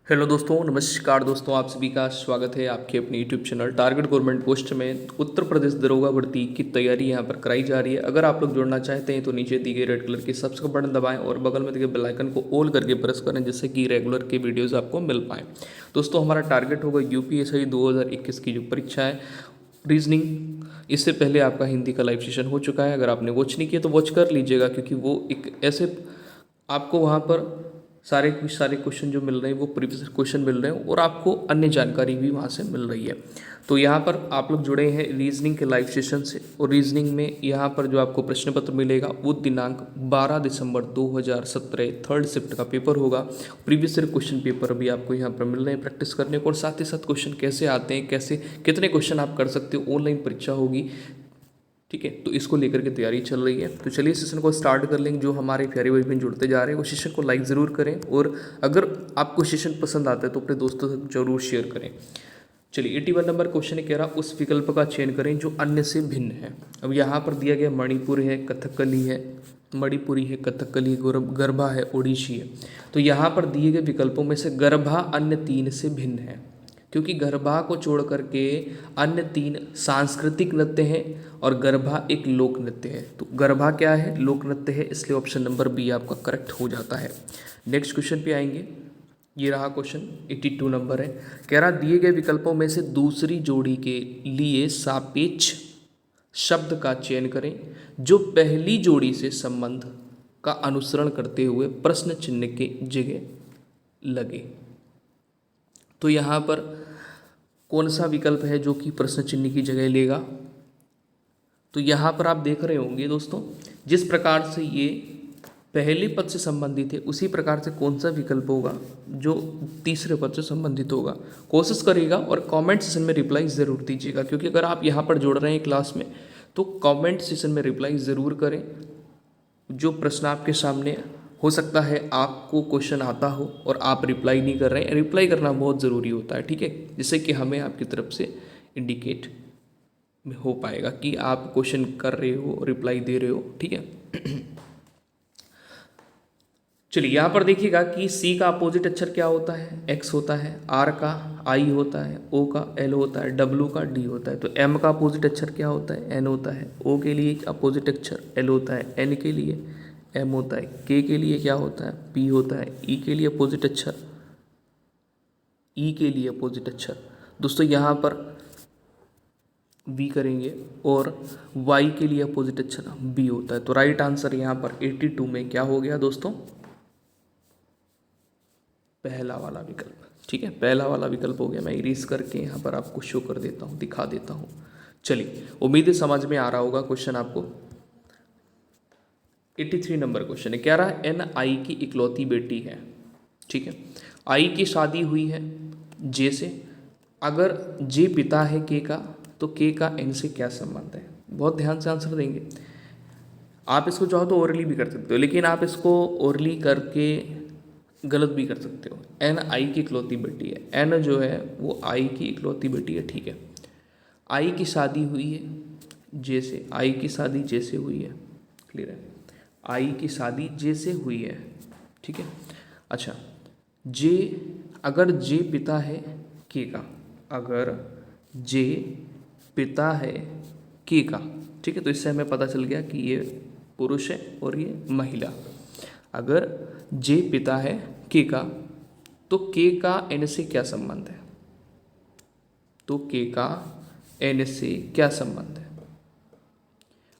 Hello दोस्तों, नमस्कार दोस्तों। आप सभी का स्वागत है आपके अपने YouTube channel target government post में उत्तर प्रदेश दरोगा भर्ती की तैयारी यहाँ पर कराई जा रही है। अगर आप लोग जुड़ना चाहते हैं तो नीचे दी गई रेड कलर की सब्सक्राइब बटन दबाएं और बगल में दिए बेल आइकन को ऑल करके प्रेस करें, जिससे कि रेगुलर के वीडियोस आपको मिल पाएँ। दोस्तों, हमारा टारगेट होगा यूपीएससी 2021 की जो परीक्षा है रीजनिंग। इससे पहले आपका हिंदी का लाइव सेशन हो चुका है। अगर आपने वॉच नहीं किया तो वॉच कर लीजिएगा, क्योंकि वो एक ऐसे आपको वहाँ पर सारे क्वेश्चन जो मिल रहे हैं वो प्रीवियस क्वेश्चन मिल रहे हैं और आपको अन्य जानकारी भी वहाँ से मिल रही है। तो यहाँ पर आप लोग जुड़े हैं रीजनिंग के लाइव सेशन से, और रीजनिंग में यहाँ पर जो आपको प्रश्न पत्र मिलेगा वो दिनांक 12 दिसंबर 2017 थर्ड शिफ्ट का पेपर होगा। प्रीवियस ईयर क्वेश्चन पेपर भी आपको यहाँ पर मिल रहे हैं प्रैक्टिस करने को, और साथ ही साथ क्वेश्चन कैसे आते हैं, कैसे कितने क्वेश्चन आप कर सकते हो। ऑनलाइन परीक्षा होगी, ठीक है। तो इसको लेकर के तैयारी चल रही है। तो चलिए सेशन को स्टार्ट कर लेंगे। जो हमारे प्यारे भाई बहन जुड़ते जा रहे हैं वो सेशन को लाइक ज़रूर करें, और अगर आपको सेशन पसंद आता है तो अपने दोस्तों से जरूर शेयर करें। चलिए 81 नंबर क्वेश्चन कह रहा उस विकल्प का चयन करें जो अन्य से भिन्न है। अब यहाँ पर दिया गया मणिपुर है, कथकली है, मणिपुरी है, कथकली, गरबा है, ओडिशी है। तो यहाँ पर दिए गए विकल्पों में से गरबा अन्य तीन से भिन्न है, क्योंकि गरबा को छोड़ करके अन्य तीन सांस्कृतिक नृत्य हैं और गरबा एक लोक नृत्य है। तो गरबा क्या है? लोक नृत्य है, इसलिए ऑप्शन नंबर बी आपका करेक्ट हो जाता है। नेक्स्ट क्वेश्चन पे आएंगे। ये रहा क्वेश्चन 82 नंबर है। कह रहा दिए गए विकल्पों में से दूसरी जोड़ी के लिए सापेक्ष शब्द का चयन करें जो पहली जोड़ी से संबंध का अनुसरण करते हुए प्रश्न चिन्ह के जगह लगे। तो यहाँ पर कौन सा विकल्प है जो कि प्रश्न चिन्ह की जगह लेगा? तो यहाँ पर आप देख रहे होंगे दोस्तों, जिस प्रकार से ये पहले पद से संबंधित है उसी प्रकार से कौन सा विकल्प होगा जो तीसरे पद से संबंधित होगा। कोशिश करिएगा और कमेंट सेशन में रिप्लाई ज़रूर दीजिएगा, क्योंकि अगर आप यहाँ पर जुड़ रहे हैं क्लास में तो कमेंट सेशन में रिप्लाई ज़रूर करें। जो प्रश्न आपके सामने, हो सकता है आपको क्वेश्चन आता हो और आप रिप्लाई नहीं कर रहे हैं। रिप्लाई करना बहुत ज़रूरी होता है, ठीक है, जिससे कि हमें आपकी तरफ से इंडिकेट हो पाएगा कि आप क्वेश्चन कर रहे हो, रिप्लाई दे रहे हो, ठीक है। चलिए यहाँ पर देखिएगा कि सी का अपोजिट अक्षर क्या होता है? एक्स होता है, आर का आई होता है, ओ का एल होता है, डब्ल्यू का डी होता है। तो एम का अपोजिट अक्षर क्या होता है? एन होता है। ओ के लिए अपोजिट अक्षर एल होता है, एन के लिए एम होता है, के लिए क्या होता है? पी होता है, ई के लिए अपोजिट अक्षर ई के लिए अपोजिट अक्षर दोस्तों यहाँ पर वी करेंगे, और वाई के लिए अपोजिट अक्षर बी होता है। तो राइट आंसर यहाँ पर 82 में क्या हो गया दोस्तों? पहला वाला विकल्प, ठीक है, पहला वाला विकल्प हो गया। मैं इरेज करके यहाँ पर आपको शो कर देता हूँ, दिखा देता हूँ। चलिए, उम्मीद है समझ में आ रहा होगा क्वेश्चन आपको। 83 नंबर क्वेश्चन है, कह रहा है एन आई की इकलौती बेटी है, ठीक है। आई की शादी हुई है जे से। अगर जे पिता है के का, तो के का एन से क्या संबंध है? बहुत ध्यान से आंसर देंगे। आप इसको चाहो तो ओरली भी कर सकते हो, लेकिन आप इसको ओरली करके गलत भी कर सकते हो। एन आई की इकलौती बेटी है, एन जो है वो आई की इकलौती बेटी है, ठीक है। आई की शादी हुई है जे से, आई की शादी जे से हुई है, क्लियर है। आई की शादी जे से हुई है, ठीक है। अच्छा, जे, अगर जे पिता है के का, अगर जे पिता है के का, ठीक है, तो इससे हमें पता चल गया कि ये पुरुष है और ये महिला। अगर जे पिता है के का, तो के का एन से क्या संबंध है? तो के का एन से क्या संबंध है?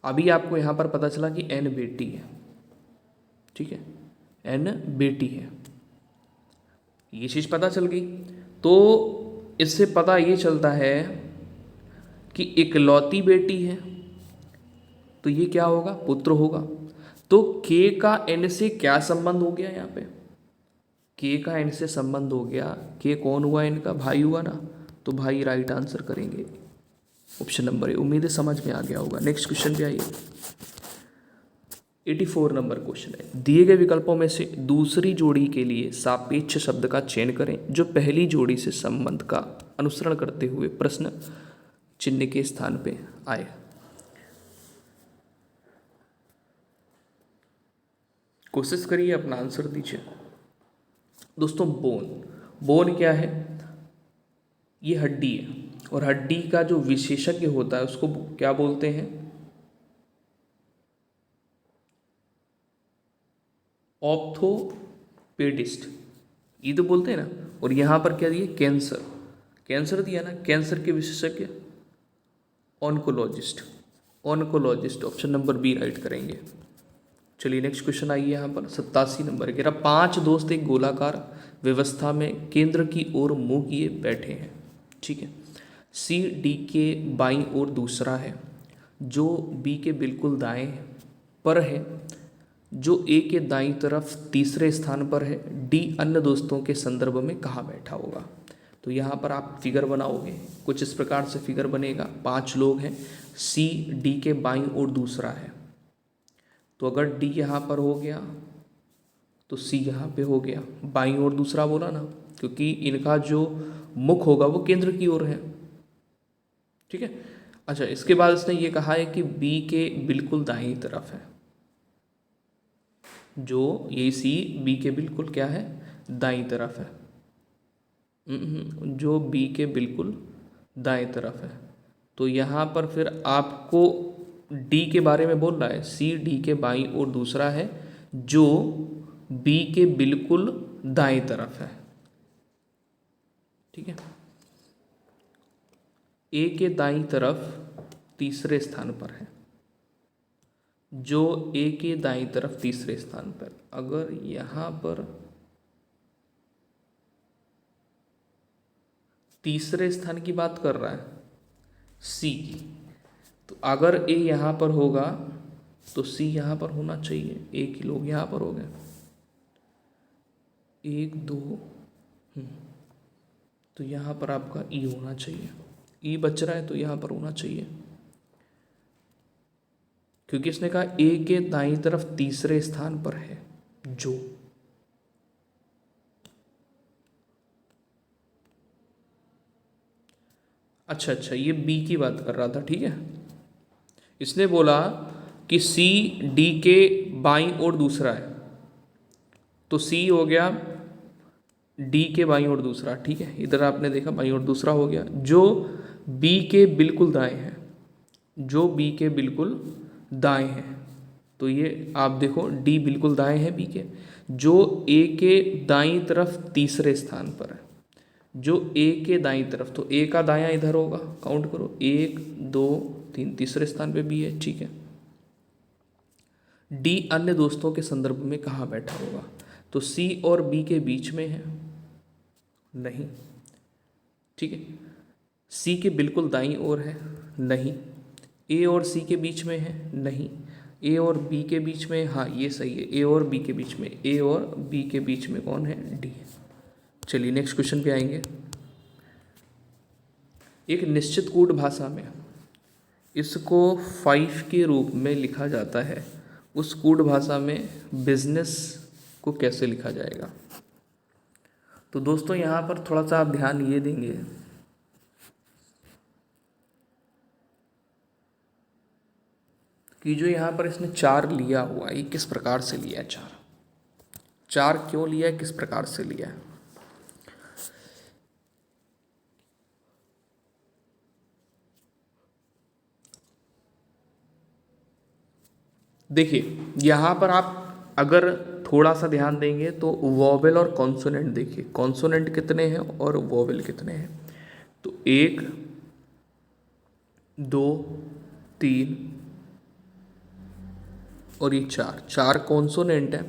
अभी आपको यहाँ पर पता चला कि एन बेटी है, ठीक है, एन बेटी है, ये चीज़ पता चल गई। तो इससे पता ये चलता है कि इकलौती बेटी है, तो ये क्या होगा? पुत्र होगा। तो के का एन से क्या संबंध हो गया? यहाँ पे के का एन से संबंध हो गया। के कौन हुआ? इनका भाई हुआ ना, तो भाई राइट आंसर करेंगे ऑप्शन नंबर ए। उम्मीद है समझ में आ गया होगा। नेक्स्ट क्वेश्चन पे आइए। 84 नंबर क्वेश्चन है, दिए गए विकल्पों में से दूसरी जोड़ी के लिए सापेक्ष शब्द का चयन करें जो पहली जोड़ी से संबंध का अनुसरण करते हुए प्रश्न चिन्ह के स्थान पे आए। कोशिश करिए, अपना आंसर दीजिए दोस्तों। बोन, बोन क्या है? ये हड्डी है, और हड्डी का जो विशेषज्ञ होता है उसको क्या बोलते हैं? ऑर्थोपेडिस्ट, ये तो बोलते हैं ना। और यहाँ पर क्या दिया? कैंसर, कैंसर दिया ना, कैंसर के विशेषज्ञ oncologist, oncologist option number B right करेंगे। चलिए नेक्स्ट क्वेश्चन आइए यहाँ पर 87 नंबर कह रहा 5 दोस्त एक गोलाकार व्यवस्था में केंद्र की ओर मुंह किए बैठे हैं, ठीक है। सी डी के बाईं ओर दूसरा है, जो बी के बिल्कुल दाएं पर है, जो ए के दाईं तरफ तीसरे स्थान पर है, डी अन्य दोस्तों के संदर्भ में कहाँ बैठा होगा। तो यहाँ पर आप फिगर बनाओगे, कुछ इस प्रकार से फिगर बनेगा। 5 लोग हैं, सी डी के बाईं ओर दूसरा है, तो अगर डी यहाँ पर हो गया तो सी यहाँ पे हो गया। बाईं ओर दूसरा बोला ना, क्योंकि इनका जो मुख होगा वो केंद्र की ओर है, ठीक है। अच्छा, इसके बाद इसने ये कहा है कि बी के बिल्कुल दाईं तरफ है, जो ये सी बी के बिल्कुल क्या है? दाईं तरफ है। जो बी के बिल्कुल दाएं तरफ है, तो यहाँ पर फिर आपको डी के बारे में बोल रहा है। सी डी के बाईं ओर दूसरा है, जो बी के बिल्कुल दाएं तरफ है, ठीक है। ए के दाईं तरफ तीसरे स्थान पर है, जो ए के दाईं तरफ तीसरे स्थान पर। अगर यहाँ पर तीसरे स्थान की बात कर रहा है सी, तो अगर ए यहाँ पर होगा तो सी यहाँ पर होना चाहिए। ए के लोग यहाँ पर हो गए, 1 2, तो यहाँ पर आपका ई होना चाहिए। ई बच रहा है तो यहाँ पर होना चाहिए, क्योंकि इसने कहा ए के दाईं तरफ तीसरे स्थान पर है, जो। अच्छा, ये बी की बात कर रहा था, ठीक है। इसने बोला कि सी डी के बाईं ओर दूसरा है, तो सी हो गया डी के बाईं ओर दूसरा, ठीक है। इधर आपने देखा बाईं ओर दूसरा हो गया, जो बी के बिल्कुल दाएं है, जो बी के बिल्कुल दाएं है। तो ये आप देखो डी बिल्कुल दाएं है बी के, जो ए के दाईं तरफ तीसरे स्थान पर है, जो ए के दाईं तरफ, तो ए का दायां इधर होगा, काउंट करो 1 2 3, तीसरे स्थान पे बी है, ठीक है। डी अन्य दोस्तों के संदर्भ में कहाँ बैठा होगा? तो सी और बी के बीच में है, नहीं, ठीक है। सी के बिल्कुल दाईं ओर है, नहीं। ए और सी के बीच में है, नहीं। ए और बी के बीच में, हाँ ये सही है, ए और बी के बीच में। ए और बी के बीच में कौन है? डी। चलिए नेक्स्ट क्वेश्चन पे आएंगे। एक निश्चित कूट भाषा में इसको 5 के रूप में लिखा जाता है, उस कूट भाषा में बिजनेस को कैसे लिखा जाएगा? तो दोस्तों यहाँ पर थोड़ा सा आप ध्यान ये देंगे कि जो यहाँ पर इसने 4 लिया हुआ है, ये किस प्रकार से लिया है? 4 क्यों लिया है, किस प्रकार से लिया है? देखिए यहाँ पर आप अगर थोड़ा सा ध्यान देंगे तो वोवेल और कॉन्सोनेंट देखिए, कॉन्सोनेंट कितने हैं और वोवेल कितने हैं। तो 1 2 3 और ये 4 कॉन्सोनेंट है।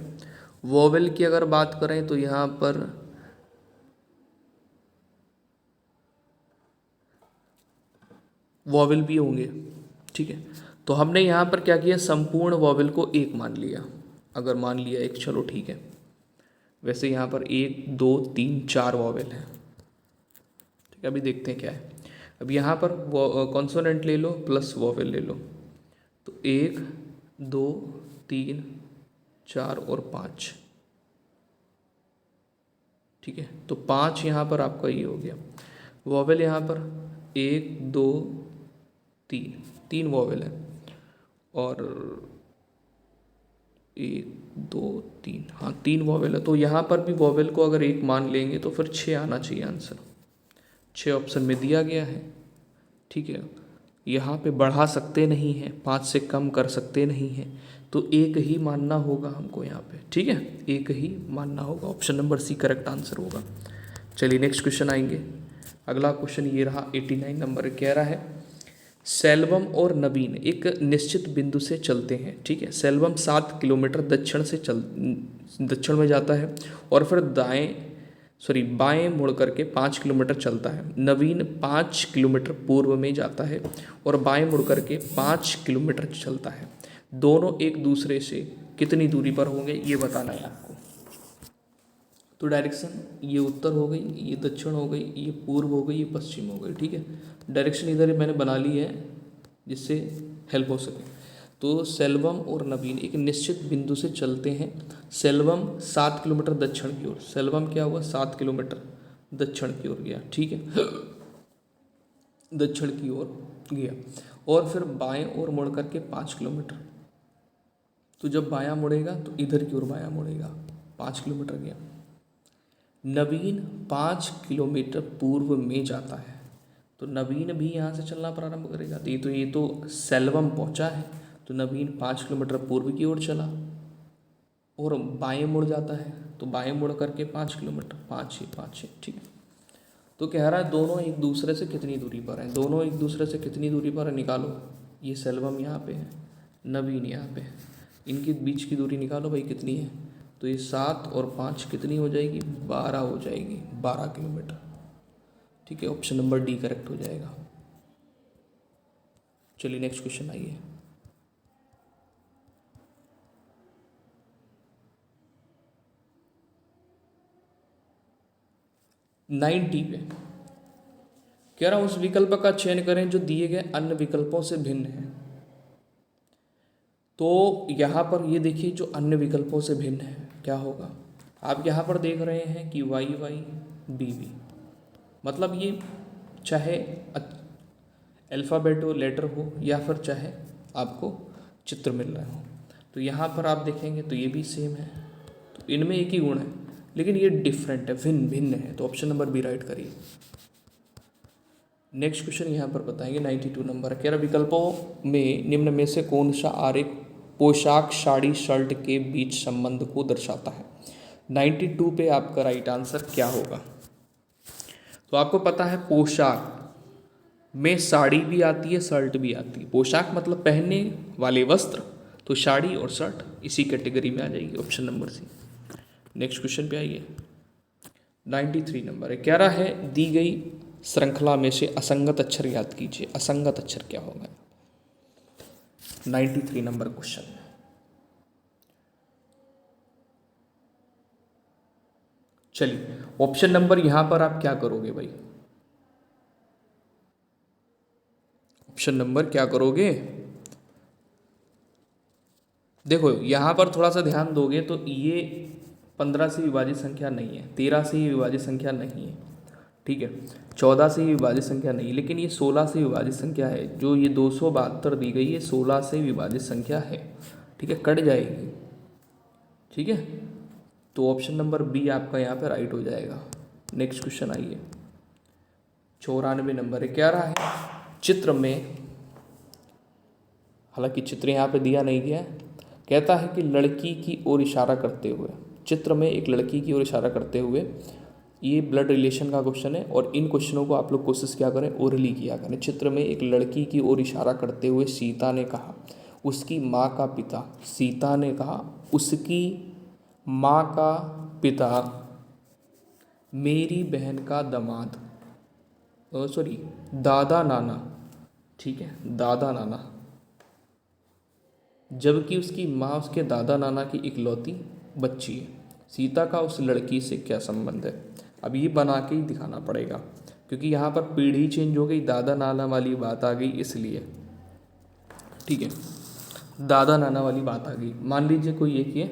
वोवेल की अगर बात करें तो यहाँ पर वोवेल भी होंगे, ठीक है। तो हमने यहाँ पर क्या किया, संपूर्ण वोवेल को 1 मान लिया। अगर मान लिया 1, चलो ठीक है। वैसे यहाँ पर 1 2 3 4 वोवेल है, ठीक है। अभी देखते हैं क्या है। अब यहाँ पर कॉन्सोनेंट ले लो प्लस वोवेल ले लो, तो 1 2 3 4 और 5, ठीक है। तो 5 यहाँ पर आपका ये हो गया। वोवेल यहाँ पर 1 2 3 वोवेल है, और 1 2 3, हाँ 3 वॉवेल है, तो यहाँ पर भी वॉवेल को अगर 1 मान लेंगे तो फिर 6 आना चाहिए आंसर। 6 ऑप्शन में दिया गया है। ठीक है, यहाँ पे बढ़ा सकते नहीं हैं, 5 से कम कर सकते नहीं हैं, तो 1 ही मानना होगा हमको यहाँ पे। ठीक है, 1 ही मानना होगा। Option number C correct answer होगा। चलिए नेक्स्ट क्वेश्चन आएंगे। अगला क्वेश्चन ये रहा 89 नंबर, कह रहा है सेल्वम और नवीन एक निश्चित बिंदु से चलते हैं। ठीक है, सेल्वम 7 किलोमीटर दक्षिण में जाता है और फिर बाएं मुड़ करके 5 किलोमीटर चलता है। नवीन 5 किलोमीटर पूर्व में जाता है और बाएं मुड़ करके 5 किलोमीटर चलता है। दोनों एक दूसरे से कितनी दूरी पर होंगे ये बताना है आपको। तो डायरेक्शन ये उत्तर हो गई, ये दक्षिण हो गई, ये पूर्व हो गई, ये पश्चिम हो गई। ठीक है, डायरेक्शन इधर मैंने बना ली है जिससे हेल्प हो सके। तो सेल्वम और नवीन एक निश्चित बिंदु से चलते हैं। सेल्वम 7 किलोमीटर दक्षिण की ओर, सेल्वम क्या हुआ 7 किलोमीटर दक्षिण की ओर गया। ठीक है, दक्षिण की ओर गया और फिर बाएं ओर मुड़ करके 5 किलोमीटर। तो जब बायां मुड़ेगा तो इधर की ओर बायां मुड़ेगा, 5 किलोमीटर गया। नवीन 5 किलोमीटर पूर्व में जाता है, तो नवीन भी यहाँ से चलना प्रारंभ करेगा। तो ये तो सेल्वम पहुँचा है, तो नवीन 5 किलोमीटर पूर्व की ओर चला और बाएं मुड़ जाता है, तो बाएं मुड़ करके 5 किलोमीटर, 5 ही 5 ही। ठीक है, तो कह रहा है दोनों एक दूसरे से कितनी दूरी पर हैं, दोनों एक दूसरे से कितनी दूरी पर है निकालो। ये सेल्वम यहाँ पे है, नवीन यहाँ पे है, इनके बीच की दूरी निकालो भाई कितनी है। तो ये 7 और 5 कितनी हो जाएगी, 12 हो जाएगी, 12 किलोमीटर। ठीक है, ऑप्शन नंबर डी करेक्ट हो जाएगा। चलिए नेक्स्ट क्वेश्चन आइए। नाइनटी पे कह रहा उस विकल्प का चयन करें जो दिए गए अन्य विकल्पों से भिन्न है। तो यहाँ पर ये देखिए जो अन्य विकल्पों से भिन्न है क्या होगा। आप यहाँ पर देख रहे हैं कि वाई वाई बी बी, मतलब ये चाहे अल्फ़ाबेट हो, लेटर हो, या फिर चाहे आपको चित्र मिल रहे हो। तो यहाँ पर आप देखेंगे तो ये भी सेम है, तो इनमें एक ही गुण है, लेकिन ये डिफरेंट है, भिन्न भिन्न है। तो ऑप्शन नंबर बी राइट करिए। नेक्स्ट क्वेश्चन यहाँ पर बताएंगे 92 नंबर, कह रहा विकल्पों में निम्न में से कौन सा आरेख पोशाक साड़ी शर्ट के बीच संबंध को दर्शाता है। 92 पे आपका राइट आंसर क्या होगा। तो आपको पता है पोशाक में साड़ी भी आती है, शर्ट भी आती है। पोशाक मतलब पहनने वाले वस्त्र, तो साड़ी और शर्ट इसी कैटेगरी में आ जाएगी, option number C. Next question पे आइए। 93 नंबर है, कह रहा है दी गई श्रृंखला में से असंगत अक्षर याद कीजिए। असंगत अक्षर क्या होगा। 93 नंबर क्वेश्चन। चलिए ऑप्शन नंबर यहां पर आप क्या करोगे भाई, ऑप्शन नंबर क्या करोगे। देखो यहां पर थोड़ा सा ध्यान दोगे तो ये 15 से विभाजित संख्या नहीं है, 13 से ही विभाजित संख्या नहीं है, ठीक है, 14 से ही विभाजित संख्या नहीं, लेकिन ये 16 से विभाजित संख्या है। जो ये 272 दी गई है 16 से विभाजित संख्या है। ठीक है, कट जाएगी। ठीक है, तो ऑप्शन नंबर बी आपका यहाँ पे राइट हो जाएगा। नेक्स्ट क्वेश्चन आइए। 94 नंबर है, क्या रहा है चित्र में, हालांकि चित्र यहाँ पे दिया नहीं गया है, कहता है कि लड़की की ओर इशारा करते हुए, चित्र में एक लड़की की ओर इशारा करते हुए, ये ब्लड रिलेशन का क्वेश्चन है और इन क्वेश्चनों को आप लोग कोशिश क्या करें ओरली किया करें। चित्र में एक लड़की की ओर इशारा करते हुए सीता ने कहा उसकी माँ का पिता, सीता ने कहा उसकी माँ का पिता मेरी बहन का दामाद, सॉरी दादा नाना, ठीक है, दादा नाना, जबकि उसकी माँ उसके दादा नाना की इकलौती बच्ची है। सीता का उस लड़की से क्या संबंध है। अब ये बना के ही दिखाना पड़ेगा क्योंकि यहाँ पर पीढ़ी चेंज हो गई, दादा नाना वाली बात आ गई इसलिए। ठीक है, दादा नाना वाली बात आ गई। मान लीजिए कोई एक ये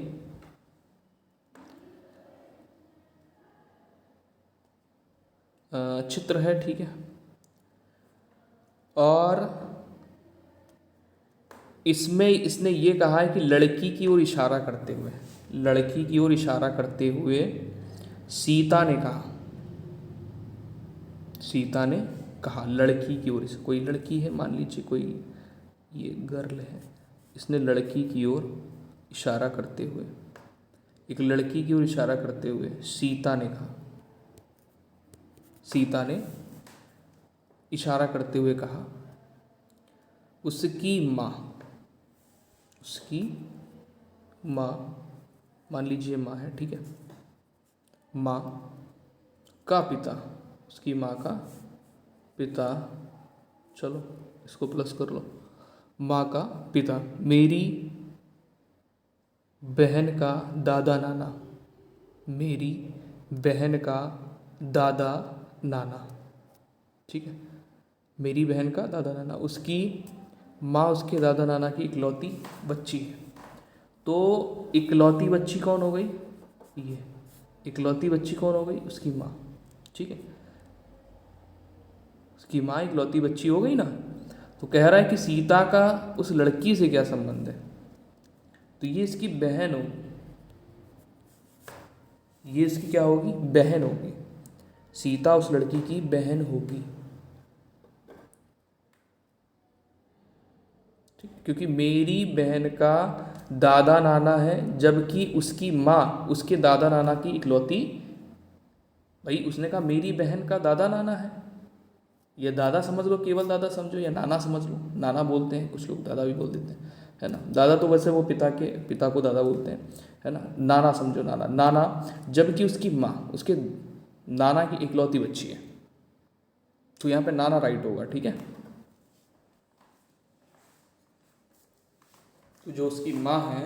चित्र है, ठीक है, और इसमें इसने ये कहा है कि लड़की की ओर इशारा करते हुए, लड़की की ओर इशारा करते हुए सीता ने कहा, सीता ने कहा लड़की की ओर, कोई लड़की है मान लीजिए, कोई ये गर्ल है, इसने लड़की की ओर इशारा करते हुए, एक लड़की की ओर इशारा करते हुए सीता ने कहा, सीता ने इशारा करते हुए कहा उसकी माँ, उसकी माँ, मान लीजिए माँ है, ठीक है, माँ का पिता, उसकी माँ का पिता, चलो इसको प्लस कर लो, माँ का पिता, मेरी बहन का दादा नाना, मेरी बहन का दादा नाना, ठीक है, मेरी बहन का दादा नाना, उसकी माँ उसके दादा नाना की इकलौती बच्ची है। तो इकलौती बच्ची कौन हो गई, ये इकलौती बच्ची कौन हो गई, उसकी माँ, ठीक है, उसकी माँ इकलौती बच्ची हो गई ना। तो कह रहा है कि सीता का उस लड़की से क्या संबंध है, तो ये इसकी बहन हो, ये इसकी क्या होगी, बहन होगी, सीता उस लड़की की बहन होगी, ठीक, क्योंकि मेरी बहन का दादा नाना है, जबकि उसकी माँ उसके दादा नाना की इकलौती, भाई उसने कहा मेरी बहन का दादा नाना है, या दादा समझ लो, केवल दादा समझो, या नाना समझ लो, नाना बोलते हैं कुछ लोग, दादा भी बोल देते हैं, है ना, दादा तो वैसे वो पिता को दादा बोलते हैं, है ना, नाना समझो, नाना नाना, जबकि उसकी माँ उसके नाना की इकलौती बच्ची है, तो यहाँ पे नाना राइट होगा, ठीक है। तो जो उसकी माँ है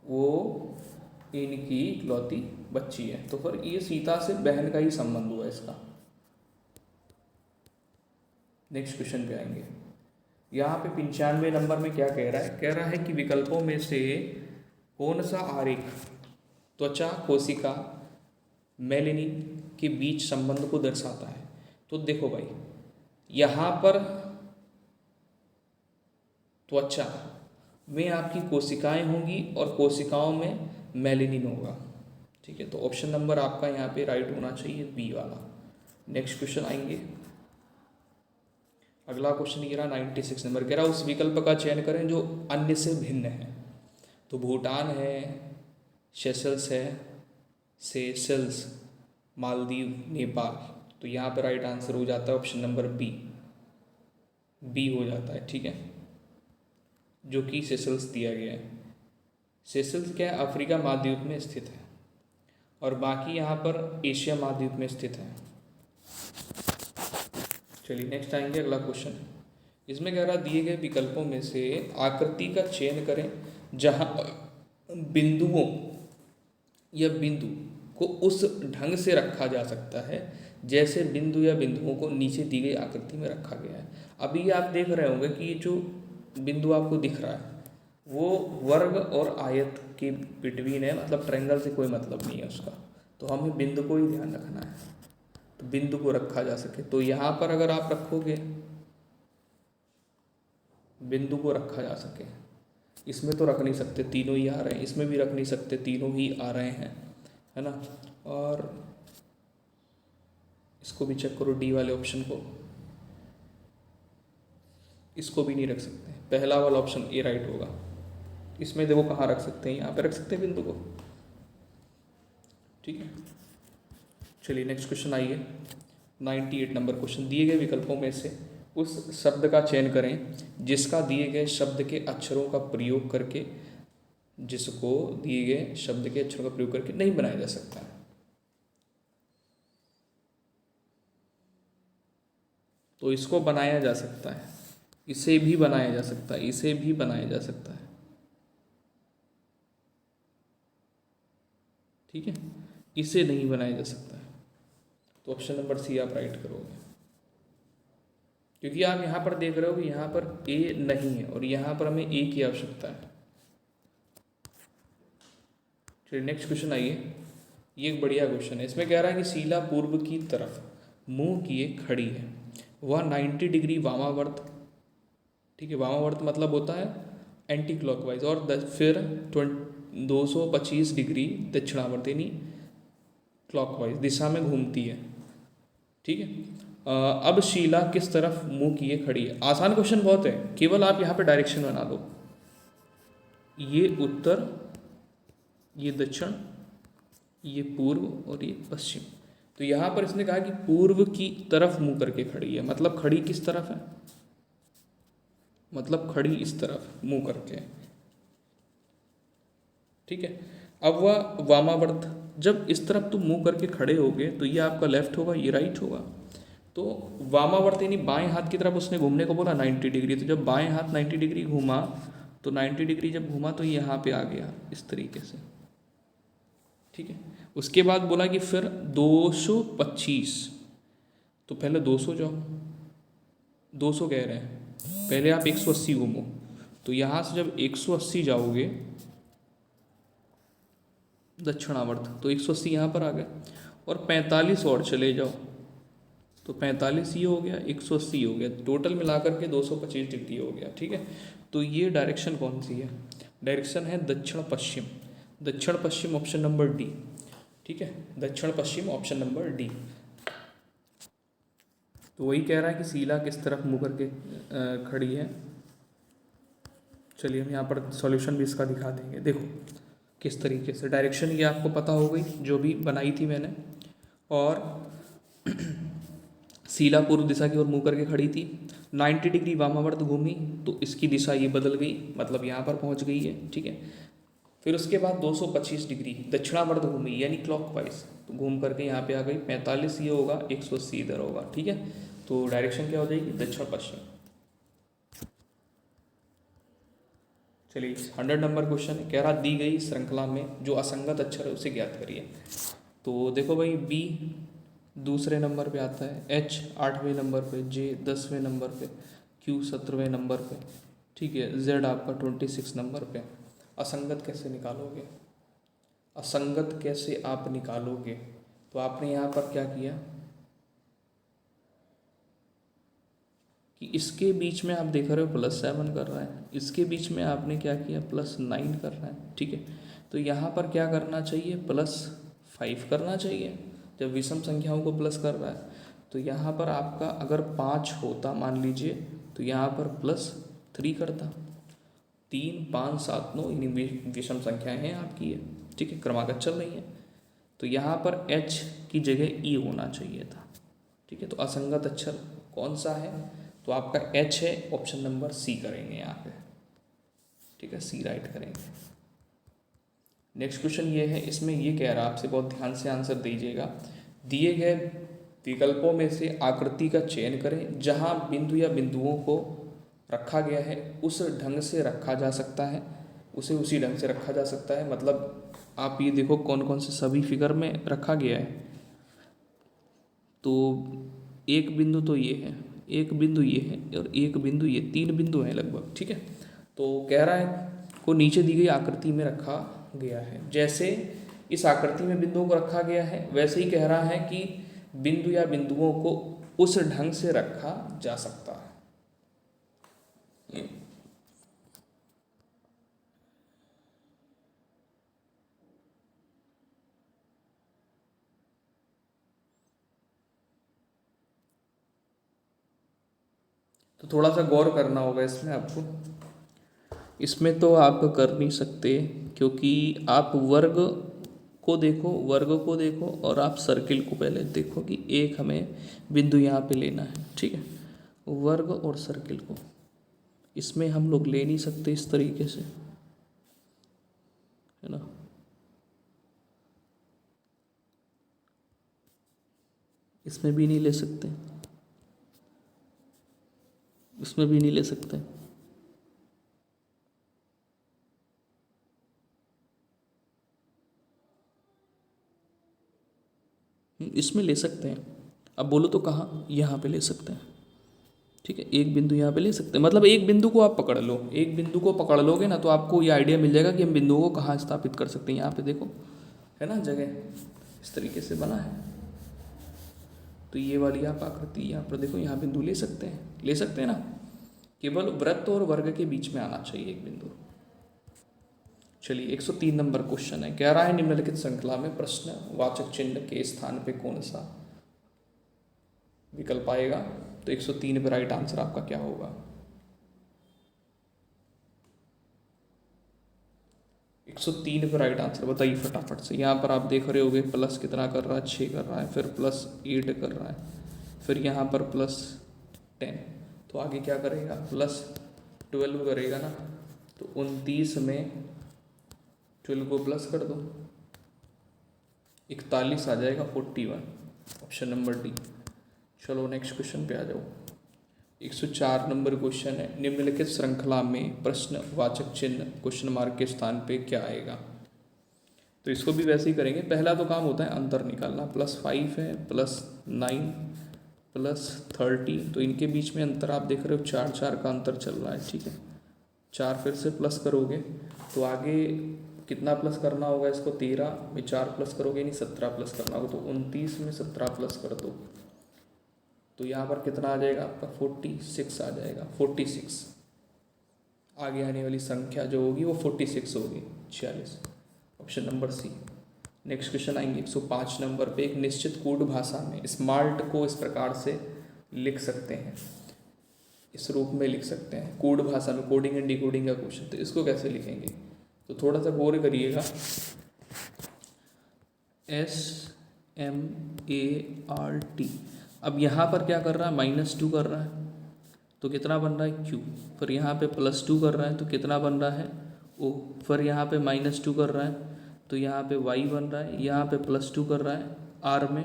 वो इनकी इकलौती बच्ची है, तो फिर ये सीता से बहन का ही संबंध हुआ इसका। नेक्स्ट क्वेश्चन पे आएंगे। यहाँ पे 95 नंबर में क्या कह रहा है, कह रहा है कि विकल्पों में से कौन सा आरेख त्वचा कोशिका मेलेनिन के बीच संबंध को दर्शाता है। तो देखो भाई, यहाँ पर त्वचा में आपकी कोशिकाएं होंगी और कोशिकाओं में मेलेनिन होगा, ठीक है, तो ऑप्शन नंबर आपका यहाँ पे राइट होना चाहिए, बी वाला। नेक्स्ट क्वेश्चन आएंगे। अगला क्वेश्चन ये रहा 96 नंबर, कह रहा उस विकल्प का चयन करें जो अन्य से भिन्न है। तो भूटान है, सेशल्स है, सेशल्स, मालदीव, नेपाल, तो यहाँ पर राइट आंसर हो जाता है ऑप्शन नंबर बी, बी हो जाता है, ठीक है, जो कि सेशल्स दिया गया है। सेशल्स क्या है, अफ्रीका महाद्वीप में स्थित है, और बाकी यहाँ पर एशिया महाद्वीप में स्थित है। चलिए नेक्स्ट आएंगे, अगला क्वेश्चन। इसमें कह रहा दिए गए विकल्पों में से आकृति का चयन करें जहाँ बिंदुओं या बिंदु को उस ढंग से रखा जा सकता है जैसे बिंदु या बिंदुओं को नीचे दी गई आकृति में रखा गया है। अभी आप देख रहे होंगे कि ये जो बिंदु आपको दिख रहा है वो वर्ग और आयत के बिटवीन है, मतलब ट्रायंगल से कोई मतलब नहीं है उसका, तो हमें बिंदु को ही ध्यान रखना है, तो बिंदु को रखा जा सके। तो यहाँ पर अगर आप रखोगे बिंदु को रखा जा सके, इसमें तो रख नहीं सकते, तीनों ही आ रहे हैं, इसमें भी रख नहीं सकते, तीनों ही आ रहे हैं, है ना, और इसको भी चेक करो, डी वाले ऑप्शन को, इसको भी नहीं रख सकते, पहला वाला ऑप्शन ए राइट होगा। इसमें देखो कहाँ रख सकते हैं, यहाँ पे रख सकते हैं बिंदु को, ठीक है। चलिए नेक्स्ट क्वेश्चन आइए, 98 नंबर क्वेश्चन। दिए गए विकल्पों में से उस शब्द का चयन करें जिसका दिए गए शब्द के अक्षरों का प्रयोग करके, जिसको दिए गए शब्द के अक्षरों का प्रयोग करके नहीं बनाया जा सकता है। तो इसको बनाया जा सकता है, इसे भी बनाया जा सकता है, इसे भी बनाया जा सकता है, ठीक है, इसे नहीं बनाया जा सकता है। तो ऑप्शन नंबर सी आप राइट करोगे, क्योंकि आप यहाँ पर देख रहे हो कि यहाँ पर ए नहीं है और यहाँ पर हमें ए की आवश्यकता है। चलिए नेक्स्ट क्वेश्चन आइए, ये एक बढ़िया क्वेश्चन है। इसमें कह रहा है कि शीला पूर्व की तरफ मुंह किए खड़ी है, वह 90 डिग्री वामावर्त ठीक है। वामावर्त मतलब होता है एंटी क्लॉकवाइज, और फिर 225 डिग्री दक्षिणावर्त यानी क्लॉकवाइज दिशा में घूमती है। ठीक है। अब शीला किस तरफ मुंह किए खड़ी है? आसान क्वेश्चन बहुत है, केवल आप यहाँ पे डायरेक्शन बना दो। ये उत्तर, ये दक्षिण, ये पूर्व और ये पश्चिम। तो यहाँ पर इसने कहा कि पूर्व की तरफ मुंह करके खड़ी है, मतलब खड़ी किस तरफ है? मतलब खड़ी इस तरफ मुंह करके। ठीक है। अब वह वामावर्त, जब इस तरफ तुम मुंह करके खड़े होगे तो ये आपका लेफ्ट होगा, ये राइट होगा। तो वामावर्त यानी बाएं हाथ की तरफ उसने घूमने को बोला 90 डिग्री। तो जब बाएं हाथ 90 डिग्री घूमा, तो 90 डिग्री जब घूमा तो यहाँ पे आ गया इस तरीके से। ठीक है। उसके बाद बोला कि फिर 225, तो पहले 200 जाओ, 200 कह रहे हैं, पहले आप 180 घूमो। तो यहाँ से जब 180 जाओगे दक्षिणावर्त, तो 180 यहाँ पर आ गए, और 45 और चले जाओ, तो 45 ये हो गया, 180 हो गया, टोटल मिलाकर के 225 डिग्री हो गया। ठीक है। तो ये डायरेक्शन कौन सी है? डायरेक्शन है दक्षिण पश्चिम। दक्षिण पश्चिम ऑप्शन नंबर डी। ठीक है, दक्षिण पश्चिम ऑप्शन नंबर डी। तो वही कह रहा है कि शीला किस तरफ मुँह करके खड़ी है। चलिए हम यहाँ पर सॉल्यूशन भी इसका दिखा देंगे। देखो किस तरीके से डायरेक्शन ये आपको पता हो गई जो भी बनाई थी मैंने, और शीला पूर्व दिशा की ओर मुँह करके खड़ी थी, 90 डिग्री वामावर्त घूमी तो इसकी दिशा ये बदल गई, मतलब यहाँ पर पहुँच गई है। ठीक है। फिर उसके बाद 225 डिग्री दक्षिणावर्त घूमी यानी क्लॉकवाइज, तो घूम करके यहाँ पे आ गई, 45 ये होगा, 180 इधर होगा। ठीक है। तो डायरेक्शन क्या हो जाएगी? दक्षिण पश्चिम। चलिए 100 नंबर क्वेश्चन कह रहा दी गई श्रृंखला में जो असंगत अक्षर है उसे ज्ञात करिए। तो देखो भाई, बी दूसरे नंबर पे आता है, एच 8वें नंबर पे, जे 10वें नंबर पे, क्यू 17वें नंबर पे। ठीक है। जेड आपका 26 नंबर पे। असंगत कैसे निकालोगे? असंगत कैसे आप निकालोगे? तो आपने यहाँ पर क्या किया कि इसके बीच में आप देख रहे हो +7 कर रहा है, इसके बीच में आपने क्या किया +9 कर रहा है। ठीक है। तो यहाँ पर क्या करना चाहिए? +5 करना चाहिए। जब विषम संख्याओं को प्लस कर रहा है तो यहाँ पर आपका अगर 5 होता मान लीजिए, तो यहाँ पर +3 करता। 3, 5, 7, 9 इन विषम संख्याएं हैं आपकी ये। ठीक है, क्रमागत चल रही है। तो यहाँ पर H की जगह E होना चाहिए था। ठीक है। तो असंगत अक्षर कौन सा है? तो आपका H है, ऑप्शन नंबर सी करेंगे यहाँ पे। ठीक है, सी राइट करेंगे। नेक्स्ट क्वेश्चन ये है, इसमें ये कह रहा है आपसे, बहुत ध्यान से आंसर दीजिएगा। दिए गए विकल्पों में से आकृति का चयन करें जहां बिंदु या बिंदुओं को रखा गया है उस ढंग से रखा जा सकता है, उसे उसी ढंग से रखा जा सकता है। मतलब आप ये देखो कौन कौन से सभी फिगर में रखा गया है। तो एक बिंदु तो ये है, एक बिंदु ये है, और एक बिंदु ये, 3 बिंदु हैं लगभग। ठीक है। तो कह रहा है को नीचे दी गई आकृति में रखा गया है। जैसे इस आकृति में बिंदुओं को रखा गया है, वैसे ही कह रहा है कि बिंदु या बिंदुओं को उस ढंग से रखा जा सकता है। तो थोड़ा सा गौर करना होगा इसमें आपको। इसमें तो आप कर नहीं सकते क्योंकि आप वर्ग को देखो और आप सर्किल को पहले देखो कि एक हमें बिंदु यहाँ पे लेना है। ठीक है। वर्ग और सर्किल को इसमें हम लोग ले नहीं सकते इस तरीके से, है ना। इसमें भी नहीं ले सकते, इसमें भी नहीं ले सकते। इसमें ले सकते हैं। अब बोलो तो कहाँ? यहाँ पे ले सकते हैं। ठीक है, एक बिंदु यहाँ पे ले सकते हैं। मतलब एक बिंदु को आप पकड़ लो, एक बिंदु को पकड़ लोगे ना तो आपको ये आइडिया मिल जाएगा कि हम बिंदुओं को कहाँ स्थापित कर सकते हैं। यहाँ पे देखो, है ना जगह, इस तरीके से बना है। तो ये वाली आप आकृति यहाँ पर देखो, यहाँ बिंदु ले सकते हैं, ले सकते हैं ना। केवल वृत्त और वर्ग के बीच में आना चाहिए एक बिंदु। चलिए 103 नंबर क्वेश्चन है, कह रहा है निम्नलिखित श्रृंखला में प्रश्नवाचक चिन्ह के स्थान पे कौन सा विकल्प आएगा। तो 103 पे राइट आंसर आपका क्या होगा। 103 पे राइट आंसर बताइए फटाफट से। यहाँ पर आप देख रहे होगे प्लस कितना कर रहा है, 6 कर रहा है, फिर +8 कर रहा है, फिर यहाँ पर +10, तो आगे क्या करेगा, +12 करेगा ना। तो 29 में 12 को प्लस कर दो, 41 आ जाएगा, 41, ऑप्शन नंबर डी। चलो नेक्स्ट क्वेश्चन पे आ जाओ। 104 नंबर क्वेश्चन है, निम्नलिखित श्रृंखला में प्रश्नवाचक चिन्ह क्वेश्चन मार्क के स्थान पे क्या आएगा। तो इसको भी वैसे ही करेंगे। पहला तो काम होता है अंतर निकालना। +5 है, +9, +30, तो इनके बीच में अंतर आप देख रहे हो 4 का अंतर चल रहा है, ठीक है। 4 फिर से प्लस करोगे तो आगे कितना प्लस करना होगा इसको, 13 में 4 प्लस करोगे नहीं 17 प्लस करना होगा, तो 29 में 17 प्लस कर दो, तो यहाँ पर कितना आ जाएगा आपका 46 आ जाएगा, 46। आगे आने वाली संख्या जो होगी वो 46 होगी, 46, option number C. Next question आएंगे 105 नंबर पे, एक निश्चित कोड भाषा में स्मार्ट को इस प्रकार से लिख सकते हैं, इस रूप में लिख सकते हैं। कोड भाषा में कोडिंग एंड डिकोडिंग का क्वेश्चन, तो इसको कैसे लिखेंगे, तो थोड़ा सा गौर करिएगा। SMART, अब यहाँ पर क्या कर रहा है, -2 कर रहा है, तो कितना बन रहा है Q, फिर यहाँ पे +2 कर रहा है तो कितना बन रहा है O, फिर यहाँ पे -2 कर रहा है तो यहाँ पे Y बन रहा है, यहाँ पे +2 कर रहा है R में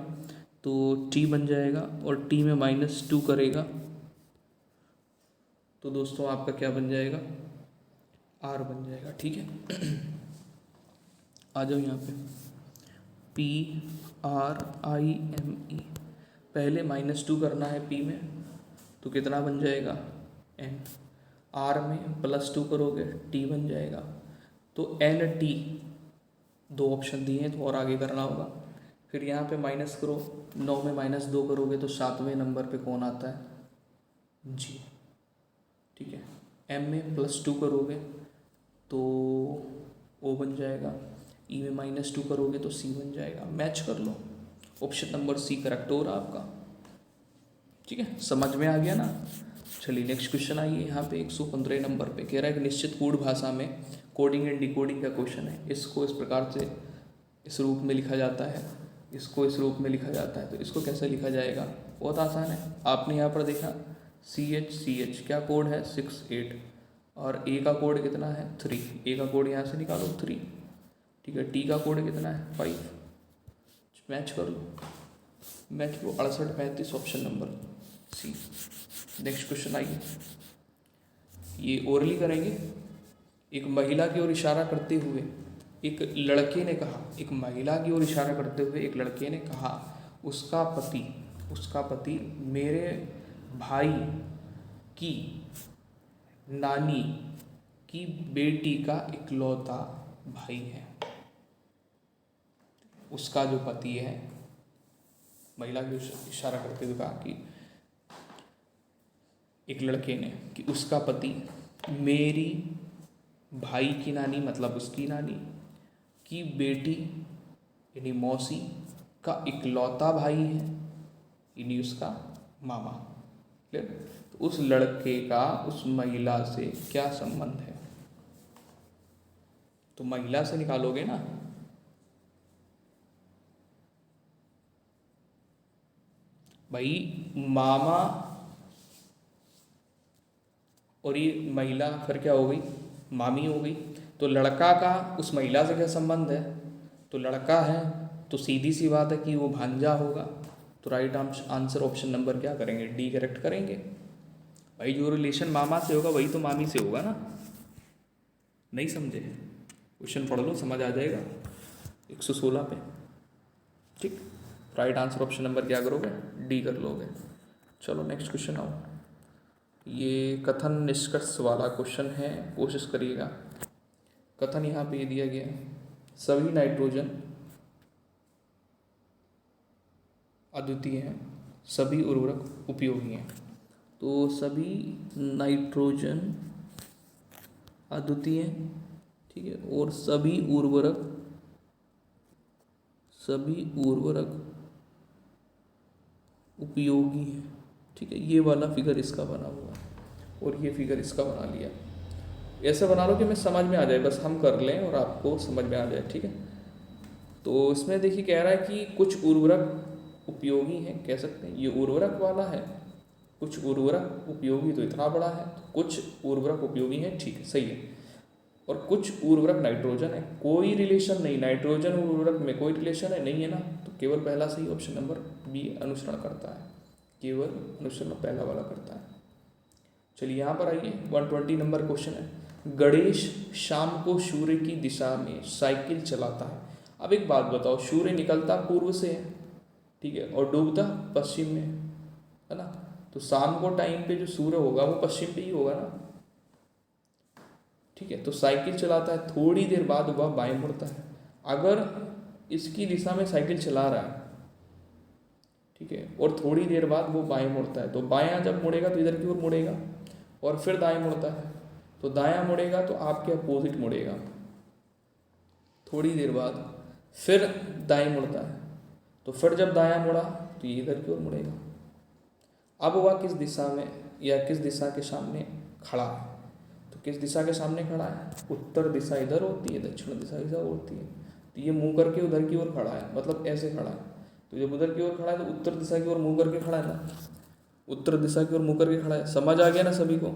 तो T बन जाएगा, और T में -2 करेगा तो दोस्तों आपका क्या बन जाएगा, R बन जाएगा, ठीक है। आ जाओ यहाँ पे PRIME, पहले -2 करना है P में तो कितना बन जाएगा N, R में +2 करोगे T बन जाएगा, तो NT, 2 ऑप्शन दिए हैं तो और आगे करना होगा। फिर यहाँ पे माइनस करो, 9 में -2 करोगे तो 7वें नंबर पे कौन आता है, G, ठीक है। M में +2 करोगे तो O बन जाएगा, E में -2 करोगे तो C बन जाएगा, मैच कर लो, ऑप्शन नंबर सी करेक्ट हो रहा आपका, ठीक है। समझ में आ गया ना। चलिए नेक्स्ट क्वेश्चन आइए, यहाँ पे 115 नंबर पे कह रहा है कि निश्चित कोड भाषा में कोडिंग एंड डिकोडिंग का क्वेश्चन है, इसको इस प्रकार से इस रूप में लिखा जाता है, इसको इस रूप में लिखा जाता है, तो इसको कैसे लिखा जाएगा, बहुत आसान है। आपने यहाँ पर देखा CH क्या कोड है 68, और A का कोड कितना है 3, A का कोड यहाँ से निकालो 3, ठीक है। T का कोड कितना है 5, मैच कर लो, मैच लो 68 35, option number C. Next question आइए, ये ओरली करेंगे। एक महिला की ओर इशारा करते हुए एक लड़के ने कहा, एक महिला की ओर इशारा करते हुए एक लड़के ने कहा, उसका पति मेरे भाई की नानी की बेटी का इकलौता भाई है। उसका जो पति है, महिला की इशारा करते हुए कहा कि एक लड़के ने कि उसका पति मेरी भाई की नानी, मतलब उसकी नानी की बेटी यानी मौसी का इकलौता भाई है, यानी उसका मामा। क्लियर। तो उस लड़के का उस महिला से क्या संबंध है, तो महिला से निकालोगे ना, भाई मामा और ये महिला फिर क्या हो गई, मामी हो गई। तो लड़का का उस महिला से क्या संबंध है, तो लड़का है तो सीधी सी बात है कि वो भांजा होगा। तो राइट आंसर ऑप्शन नंबर क्या करेंगे, डी करेक्ट करेंगे। भाई जो रिलेशन मामा से होगा वही तो मामी से होगा ना, नहीं समझे, क्वेश्चन पढ़ लो समझ आ जाएगा 116 पे, ठीक। राइट आंसर ऑप्शन नंबर क्या करोगे, डी कर लोगे। चलो नेक्स्ट क्वेश्चन आओ, ये कथन निष्कर्ष वाला क्वेश्चन है, कोशिश करिएगा। कथन यहाँ पे ये दिया गया है, सभी नाइट्रोजन अद्वितीय हैं, सभी उर्वरक उपयोगी हैं। तो सभी नाइट्रोजन अद्वितीय, ठीक है, और सभी उर्वरक उपयोगी है, ठीक है। ये वाला फिगर इसका बना हुआ है और ये फिगर इसका बना लिया। ऐसे बना लो कि मैं समझ में आ जाए, बस हम कर लें और आपको समझ में आ जाए, ठीक है। तो इसमें देखिए कह रहा है कि कुछ उर्वरक उपयोगी हैं, कह सकते हैं ये उर्वरक वाला है, कुछ उर्वरक उपयोगी तो इतना बड़ा है, तो कुछ उर्वरक उपयोगी है, ठीक है, सही है। और कुछ उर्वरक नाइट्रोजन है, कोई रिलेशन नहीं, नाइट्रोजन और उर्वरक में कोई रिलेशन है नहीं, है ना, तो केवल पहला सही, ऑप्शन नंबर बी अनुसरण करता है, केवल अनुसरण पहला वाला करता है। चलिए यहाँ पर आइए, 120 नंबर क्वेश्चन है। गणेश शाम को सूर्य की दिशा में साइकिल चलाता है। अब एक बात बताओ, सूर्य निकलता पूर्व से है, ठीक है, और डूबता पश्चिम में, है ना, तो शाम को टाइम पे जो सूर्य होगा वो पश्चिम पे ही होगा ना, ठीक है। तो साइकिल चलाता है, थोड़ी देर बाद वह बाएं मुड़ता है। अगर इसकी दिशा में साइकिल चला रहा है, ठीक है, और थोड़ी देर बाद वो बाएं मुड़ता है, तो बायां जब मुड़ेगा तो इधर की ओर मुड़ेगा, और फिर दाएं मुड़ता है, तो दायां मुड़ेगा तो आपके अपोजिट मुड़ेगा, थोड़ी देर बाद फिर दाएं मुड़ता है, तो फिर जब दायां मुड़ा तो ये इधर की ओर मुड़ेगा। अब वह किस दिशा में या किस दिशा के सामने खड़ा है, तो किस दिशा के सामने खड़ा है, उत्तर दिशा इधर होती है, दक्षिण दिशा इधर होती है, तो ये मुंह करके उधर की ओर खड़ा है, मतलब ऐसे खड़ा है, तो जब उधर की ओर खड़ा है तो उत्तर दिशा की ओर मुंह करके खड़ा है ना, उत्तर दिशा की ओर मुंह करके खड़ा है, समझ आ गया ना सभी को।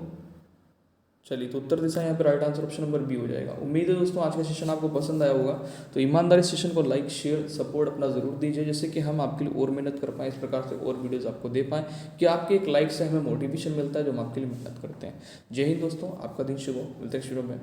चलिए, तो उत्तर दिशा यहाँ पे right answer option number B हो जाएगा। उम्मीद है दोस्तों आज का सेशन आपको पसंद आया होगा, तो ईमानदारी सेशन को लाइक शेयर सपोर्ट अपना ज़रूर दीजिए, जिससे कि हम आपके लिए और मेहनत कर पाएँ, इस प्रकार से और वीडियोज़ आपको दे पाएँ, कि आपके एक लाइक से हमें मोटिवेशन मिलता है जो हम आपके लिए मेहनत करते हैं। जय हिंद दोस्तों, आपका दिन शुभ हो, मिलते हैं शुरू में।